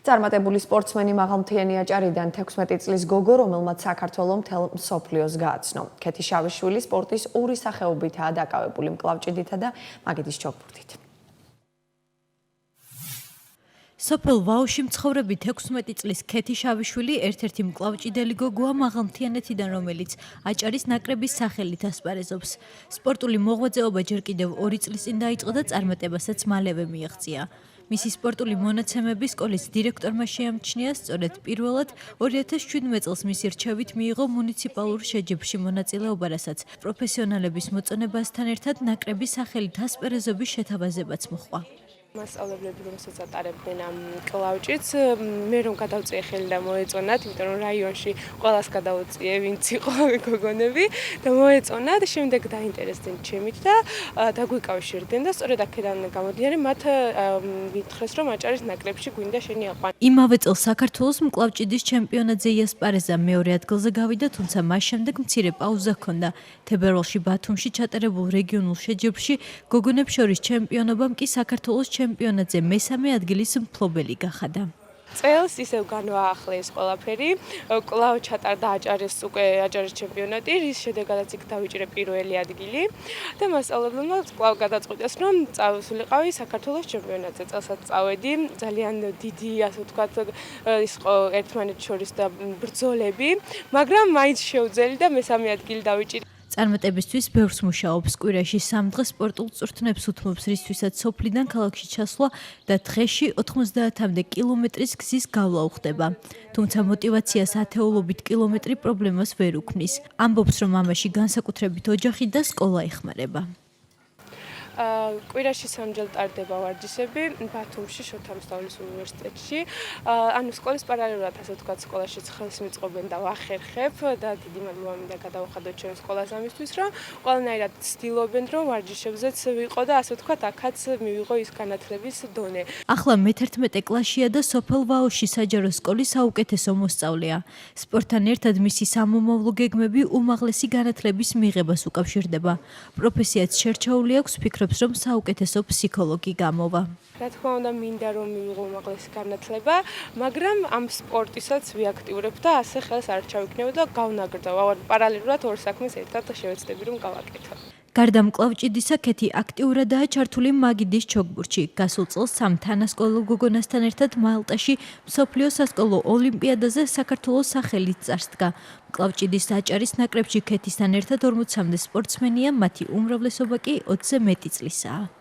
წარმატებული სპორტსმენი მაღალმთიანი აჭარიდან 16 წლის გოგო, რომელმაც საქართველოს მთელ მსოფლიოს გააცნო. ქეთი შავიშვილი სპორტის ორი სახეობითაა დაკავებული, მკლავჭიდითა და მაგიდის ჩოგბურთით. სოფელ ვაოში მცხოვრები 16 წლის ქეთი შავიშვილი ერთ-ერთი მკლავჭიდელი გოგოა მაღალმთიანეთიდან, რომელიც აჭარის ნაკრების სახელით ასპარეზობს. სპორტული მოღვაწეობა ჯერ კიდევ 2 წლის წინ დაიწყო და წარმატებასაც მალევე მიაღწია. მისი სპორტული მონაცემები სკოლის დირექტორმა შეამჩნია, სწორედ პირველად 2017 წელს მისი რჩევით მიიღო მუნიციპალურ შეჯიბრში მონაწილეობა, რასაც პროფესიონალების მოწონებასთან ერთად ნაკრების სახელით ასპარეზობის შეთავაზებაც მოჰყვა. მასწავლებლები რომელსაც ატარებდნენ ამ კლავჭიც, მე რომ გადავწიე ხელი და მოეწონათ, იმიტომ რომ რაიონში ყველას გადავწიე, ვინც იყო გოგონები და მოეწონათ, შემდეგ დაინტერესდნენ ჩემით და დაგვიკავშირდნენ და სწორედ აქედან გამოდიარე მათ მითხრეს, რომ აჭარის ნაკრებში გვინდა შენი აყვანი. იმავე წელს საქართველოს მკლავჭიდის ჩემპიონატზე იასპარეზა, მეორე ადგილზე გავიდა, თუმცა მას შემდეგ მცირე პაუზა ჰქონდა. თებერვალში ბათუმში ჩატარებულ რეგიონულ შეჯიბრში გოგონებს შორის ჩემპიონობამ კი საქართველოს ჩემპიონატზე მესამე ადგილის მფლობელი გახადა. წელს ისევ განვაახლეს ყველაფერი, კვლავ ჩატარდა აჭარის ჩემპიონატი, რის შედეგადაც იქ დავიჭირე პირველი ადგილი და მასწავლებლებმა კვლავ გადაწყვიტეს, რომ წავისულიყავი საქართველოს ჩემპიონატზე. წელსაც წავედი, ძალიან დიდი, ასე ვთქვათ, იყო ერთმანეთს შორის და ბრძოლები, მაგრამ მაინც შევძელი და მესამე ადგილი დავიჭირე. წარმატებისთვის ბევრს მუშაობს, კვირაში 3 დღეს სპორტულ წვრთნებს უთმობს, რისთვისაც სოფლიდან ქალაქში ჩასვლა და დღეში 90-მდე კილომეტრის გზის გავლა უხდება. თუმცა მოტივაციას ათეულობით კილომეტრი პრობლემას ვერ უქმნის. ამბობს, რომ ამაში განსაკუთრებით ოჯახი და სკოლა ეხმარება. კვირაში 3-ჯერ ტარდება ვარჯიშები ბათუმში, შოთა რუსთაველის უნივერსიტეტში. ანუ სკოლის პარალელურად, ასე ვთქვათ, სკოლაშიც ხელს მიწყობენ და ვახერხებ და დიდი მადლობა მინდა გადავუხადოთ ჩვენ სკოლას ამისთვის, რომ ყველანაირად ცდილობენ, რომ ვარჯიშებზეც ვიყო და ასე ვთქვათ, აქაც მივიღო ის განათლების დონე. ახლა მე-11 კლასშია და სოფელ ვაოში საჯარო სკოლის საუკეთესო მოსწავლეა. სპორტთან ერთად მისი სამომავლო გეგმები უმაღლესი განათლების მიღებას უკავშირდება. პროფესიაც შერჩეული აქვს, ფიქრობს, რომ საუკეთესო ფსიქოლოგი გამოვა. რა თქმა უნდა, მინდა რომ მივიღო უმაღლესი განათლება, მაგრამ ამ სპორტისაც ვიაქტიურებ და ასე ხელს არ ჩავიქნევ და გავნაგრძავ. პარალელურად ორ საქმეს ერთად შევეცდები რომ გავაკეთო. გარდა მკლავჭიდისა, ქეთი აქტიურადაა ჩართული მაგიდის ჩოგბურთში. გასულ წელს 3 თანასკოლო გოგონასთან ერთად მალტაში მსოფლიო სასკოლო ოლიმპიადაზე საქართველოს სახელით წარსდგა. მკლავჭიდის აჭარის ნაკრებში ქეთისთან ერთად 40-მდე სპორტსმენია, მათი უმრავლესობა კი 20-ზე მეტი წლისაა.